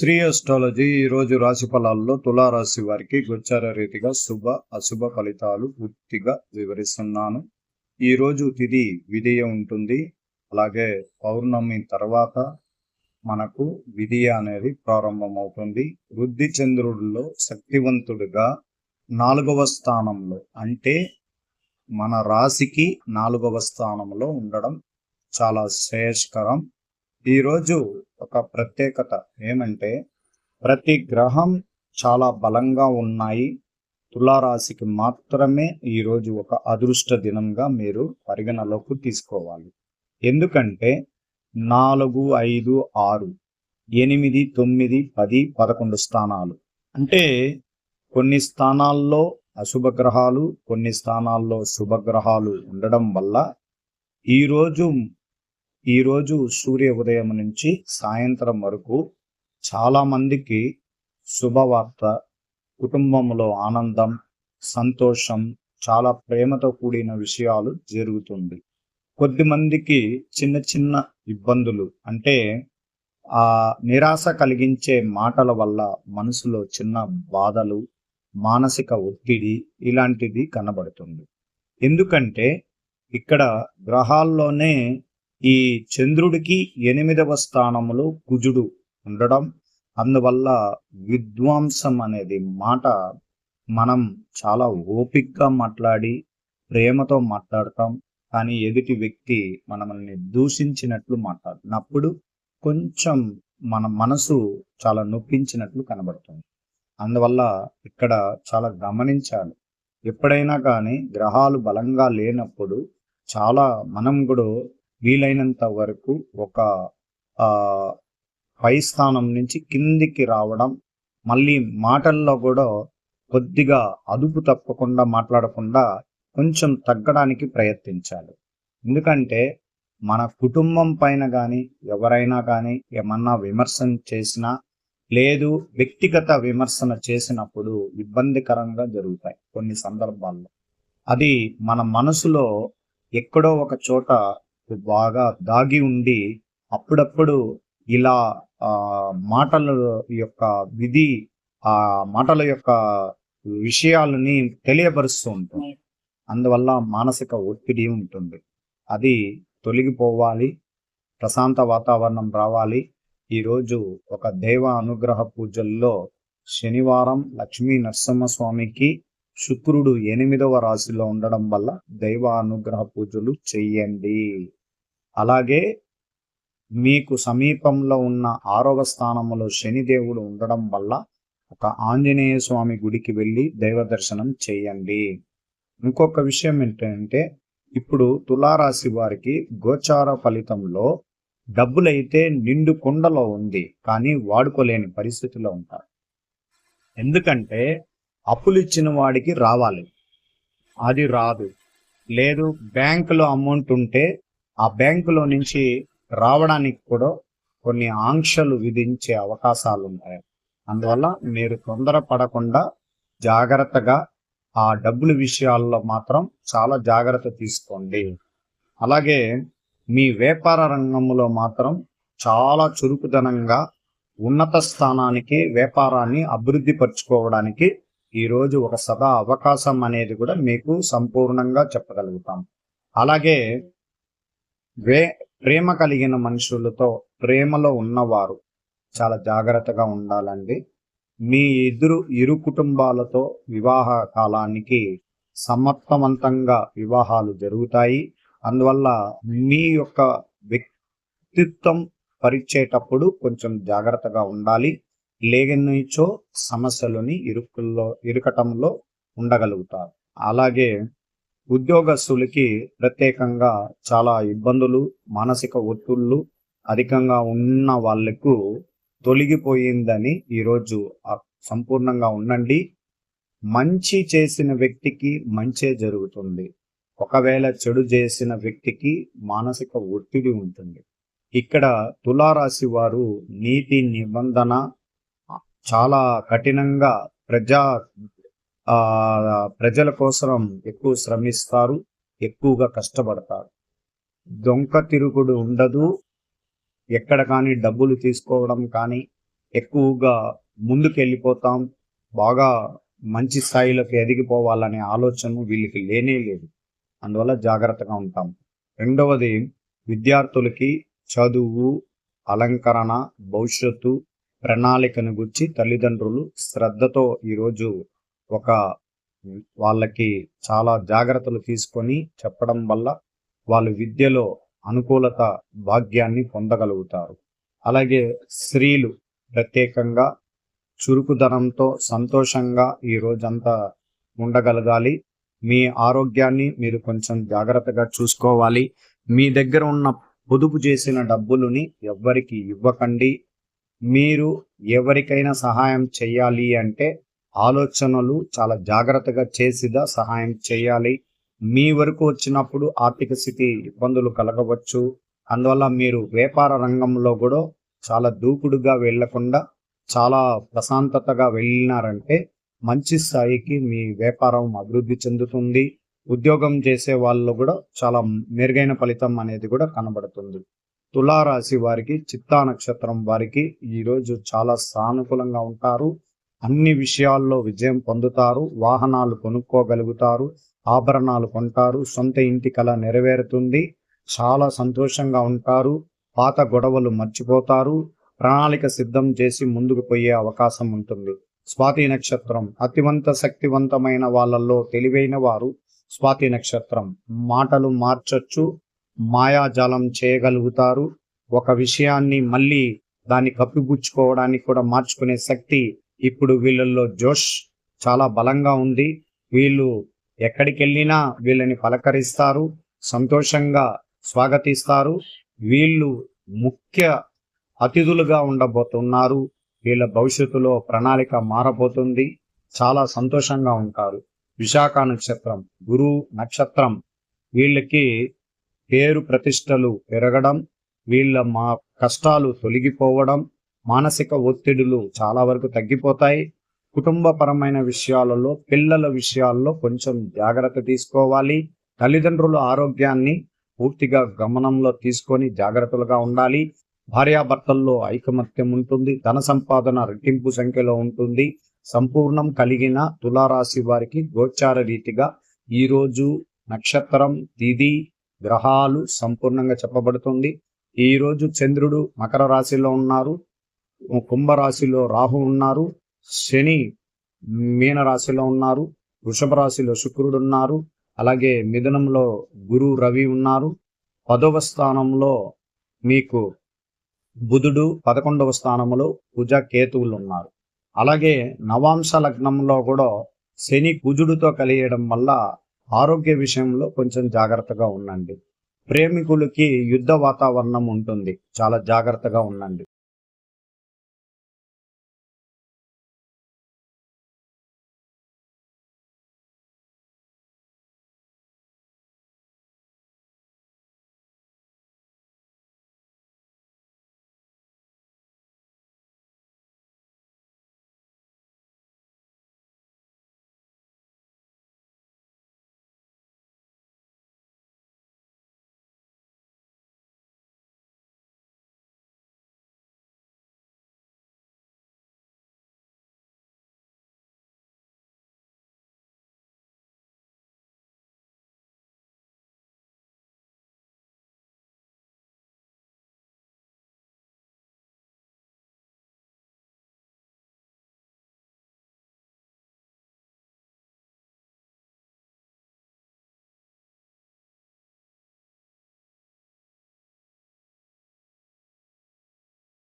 Shri astrology ఈరోజు రాశి ఫలాల్లో తులారాశి వారికి గోచార రీతిగా శుభ అశుభ ఫలితాలు పూర్తిగా వివరిస్తున్నాను. ఈరోజు తిథి విధియ ఉంటుంది. అలాగే పౌర్ణమి తర్వాత మనకు విధియ అనేది ప్రారంభమవుతుంది. వృద్ధి చంద్రుడిలో శక్తివంతుడిగా 4వ స్థానంలో, అంటే మన రాశికి 4వ స్థానంలో ఉండడం చాలా శ్రేయస్కరం. ఈరోజు ఒక ప్రత్యేకత ఏమంటే, ప్రతి గ్రహం చాలా బలంగా ఉన్నాయి. తులారాశికి మాత్రమే ఈరోజు ఒక అదృష్ట దినంగా మీరు పరిగణలోకి తీసుకోవాలి. ఎందుకంటే 4, 5, 6, 8, 9, 10, 11 స్థానాలు, అంటే కొన్ని స్థానాల్లో అశుభ గ్రహాలు, కొన్ని స్థానాల్లో శుభగ్రహాలు ఉండడం వల్ల ఈరోజు సూర్య ఉదయం నుంచి సాయంత్రం వరకు చాలా మందికి శుభవార్త, కుటుంబంలో ఆనందం, సంతోషం, చాలా ప్రేమతో కూడిన విషయాలు జరుగుతుంది. కొద్దిమందికి చిన్న చిన్న ఇబ్బందులు, అంటే ఆ నిరాశ కలిగించే మాటల వల్ల మనసులో చిన్న బాధలు, మానసిక ఒత్తిడి ఇలాంటిది కనబడుతుంది. ఎందుకంటే ఇక్కడ గ్రహాల్లోనే ఈ చంద్రుడికి 8వ స్థానంలో కుజుడు ఉండడం, అందువల్ల విద్వాంసం అనేది మాట మనం చాలా ఓపికగా మాట్లాడి ప్రేమతో మాట్లాడతాం. కానీ ఎదుటి వ్యక్తి మనల్ని దూషించినట్లు మాట్లాడినప్పుడు కొంచెం మన మనసు చాలా నొప్పించినట్లు కనబడుతుంది. అందువల్ల ఇక్కడ చాలా గమనించాలి. ఎప్పుడైనా కానీ గ్రహాలు బలంగా లేనప్పుడు చాలా మనం కూడా వీలైనంత వరకు ఒక పై స్థానం నుంచి కిందికి రావడం, మళ్ళీ మాటల్లో కూడా కొద్దిగా అదుపు తప్పకుండా మాట్లాడకుండా కొంచెం తగ్గడానికి ప్రయత్నించాలి. ఎందుకంటే మన కుటుంబం పైన కానీ ఎవరైనా కానీ ఏమన్నా విమర్శన చేసినా, లేదు వ్యక్తిగత విమర్శన చేసినప్పుడు ఇబ్బందికరంగా జరుగుతాయి కొన్ని సందర్భాల్లో. అది మన మనసులో ఎక్కడో ఒక చోట బాగా దాగి ఉండి అప్పుడప్పుడు ఇలా మాటల యొక్క మాటల యొక్క విషయాలని తెలియపరుస్తూ ఉంటుంది. అందువల్ల మానసిక ఒత్తిడి ఉంటుంది. అది తొలగిపోవాలి, ప్రశాంత వాతావరణం రావాలి. ఈరోజు ఒక దైవ అనుగ్రహ పూజల్లో శనివారం లక్ష్మీ నరసింహస్వామికి శుక్రుడు 8వ రాశిలో ఉండడం వల్ల దైవ అనుగ్రహ పూజలు చెయ్యండి. అలాగే మీకు సమీపంలో ఉన్న 6వ స్థానంలో శనిదేవుడు ఉండడం వల్ల ఒక ఆంజనేయ స్వామి గుడికి వెళ్ళి దైవ దర్శనం చేయండి. ఇంకొక విషయం ఏంటంటే, ఇప్పుడు తులారాశి వారికి గోచార ఫలితంలో డబ్బులైతే నిండు కుండలో ఉంది, కానీ వాడుకోలేని పరిస్థితిలో ఉంటారు. ఎందుకంటే అప్పులు ఇచ్చిన వాడికి రావాలి, అది రాదు. లేదు బ్యాంకులో అమౌంట్ ఉంటే ఆ బ్యాంకులో నుంచి రావడానికి కూడా కొన్ని ఆంక్షలు విధించే అవకాశాలు ఉంటాయి. అందువల్ల మీరు తొందరపడకుండా జాగ్రత్తగా ఆ డబ్బుల విషయాల్లో మాత్రం చాలా జాగ్రత్త తీసుకోండి. అలాగే మీ వ్యాపార రంగంలో మాత్రం చాలా చురుకుదనంగా ఉన్నత స్థానానికి వ్యాపారాన్ని అభివృద్ధి పరచుకోవడానికి ఈరోజు ఒక సదా అవకాశం అనేది కూడా మీకు సంపూర్ణంగా చెప్పగలుగుతాం. అలాగే ప్రేమ కలిగిన మనుషులతో, ప్రేమలో ఉన్నవారు చాలా జాగ్రత్తగా ఉండాలండి. మీ ఇరు కుటుంబాలతో వివాహ కాలానికి సమర్థవంతంగా వివాహాలు జరుగుతాయి. అందువల్ల మీ యొక్క వ్యక్తిత్వం పరిచేటప్పుడు కొంచెం జాగ్రత్తగా ఉండాలి. లేనిచో సమస్యలని ఇరుకటంలో ఉండగలుగుతారు. అలాగే ఉద్యోగస్తులకి ప్రత్యేకంగా చాలా ఇబ్బందులు, మానసిక ఒత్తిళ్లు అధికంగా ఉన్న వాళ్లకు తొలగిపోయిందని ఈరోజు సంపూర్ణంగా ఉండండి. మంచి చేసిన వ్యక్తికి మంచే జరుగుతుంది. ఒకవేళ చెడు చేసిన వ్యక్తికి మానసిక ఒత్తిడి ఉంటుంది. ఇక్కడ తులారాశి వారు నీతి నిబంధన చాలా కఠినంగా ప్రజల కోసం ఎక్కువ శ్రమిస్తారు, ఎక్కువగా కష్టపడతారు. దొంగ తిరుగుడు ఉండదు. ఎక్కడ కానీ డబ్బులు తీసుకోవడం కానీ, ఎక్కువగా ముందుకెళ్ళిపోతాం, బాగా మంచి స్థాయిలోకి ఎదిగిపోవాలనే ఆలోచన వీళ్ళకి లేనే లేదు. అందువల్ల జాగ్రత్తగా ఉంటాం. రెండవది, విద్యార్థులకి చదువు, అలంకరణ, భవిష్యత్తు ప్రణాళికను గురించి తల్లిదండ్రులు శ్రద్ధతో ఈరోజు ఒక వాళ్ళకి చాలా జాగ్రత్తలు తీసుకొని చెప్పడం వల్ల వాళ్ళు విద్యలో అనుకూలత భాగ్యాన్ని పొందగలుగుతారు. అలాగే స్త్రీలు ప్రత్యేకంగా చురుకుదనంతో సంతోషంగా ఈ రోజంతా ఉండగలగాలి. మీ ఆరోగ్యాన్ని మీరు కొంచెం జాగ్రత్తగా చూసుకోవాలి. మీ దగ్గర ఉన్న పొదుపు చేసిన డబ్బులని ఎవ్వరికి ఇవ్వకండి. మీరు ఎవరికైనా సహాయం చేయాలి అంటే ఆలోచనలు చాలా జాగ్రత్తగా చేసిదా సహాయం చేయాలి. మీ వరకు వచ్చినప్పుడు ఆర్థిక స్థితి ఇబ్బందులు కలగవచ్చు. అందువల్ల మీరు వ్యాపార రంగంలో కూడా చాలా దూకుడుగా వెళ్లకుండా చాలా ప్రశాంతతగా వెళ్ళినారంటే మంచి స్థాయికి మీ వ్యాపారం అభివృద్ధి చెందుతుంది. ఉద్యోగం చేసే వాళ్ళు కూడా చాలా మెరుగైన ఫలితం అనేది కూడా కనబడుతుంది. తులారాశి వారికి, చిత్తా నక్షత్రం వారికి ఈరోజు చాలా సానుకూలంగా ఉంటారు. అన్ని విషయాల్లో విజయం పొందుతారు. వాహనాలు కొనుక్కోగలుగుతారు, ఆభరణాలు కొంటారు, సొంత ఇంటి కల నెరవేరుతుంది. చాలా సంతోషంగా ఉంటారు. పాత గొడవలు మర్చిపోతారు. ప్రణాళిక సిద్ధం చేసి ముందుకు పోయే అవకాశం ఉంటుంది. స్వాతి నక్షత్రం అతివంత శక్తివంతమైన వాళ్ళల్లో తెలివైన వారు స్వాతి నక్షత్రం. మాటలు మార్చొచ్చు, మాయాజాలం చేయగలుగుతారు. ఒక విషయాన్ని మళ్ళీ దాన్ని కప్పిపుచ్చుకోవడానికి కూడా మార్చుకునే శక్తి ఇప్పుడు వీళ్ళల్లో జోష్ చాలా బలంగా ఉంది. వీళ్ళు ఎక్కడికి వెళ్ళినా వీళ్ళని పలకరిస్తారు, సంతోషంగా స్వాగతిస్తారు. వీళ్ళు ముఖ్య అతిథులుగా ఉండబోతున్నారు. వీళ్ళ భవిష్యత్తులో ప్రణాళిక మారబోతుంది. చాలా సంతోషంగా ఉంటారు. విశాఖ నక్షత్రం గురు నక్షత్రం. వీళ్ళకి పేరు ప్రతిష్టలు పెరగడం, వీళ్ళ కష్టాలు తొలగిపోవడం, మానసిక ఒత్తిడులు చాలా వరకు తగ్గిపోతాయి. కుటుంబపరమైన విషయాలలో, పిల్లల విషయాల్లో కొంచెం జాగ్రత్త తీసుకోవాలి. తల్లిదండ్రుల ఆరోగ్యాన్ని పూర్తిగా గమనంలో తీసుకొని జాగ్రత్తలుగా ఉండాలి. భార్యాభర్తల్లో ఐకమత్యం ఉంటుంది. ధన సంపాదన రెట్టింపు సంఖ్యలో ఉంటుంది. సంపూర్ణం కలిగిన తులారాశి వారికి గోచార రీతిగా ఈరోజు నక్షత్రం, తిథి, గ్రహాలు సంపూర్ణంగా చెప్పబడుతుంది. ఈరోజు చంద్రుడు మకర రాశిలో ఉన్నారు, కుంభరాశిలో రాహు ఉన్నారు, శని మీన రాశిలో ఉన్నారు, వృషభ రాశిలో శుక్రుడు ఉన్నారు, అలాగే మిథునంలో గురు రవి ఉన్నారు. 10వ స్థానంలో మీకు బుధుడు, 11వ స్థానంలో కుజ కేతువులు ఉన్నారు. అలాగే నవాంశ లగ్నంలో కూడా శని కుజుడితో కలియడం వల్ల ఆరోగ్య విషయంలో కొంచెం జాగ్రత్తగా ఉండండి. ప్రేమికులకి యుద్ధ వాతావరణం ఉంటుంది, చాలా జాగ్రత్తగా ఉండండి.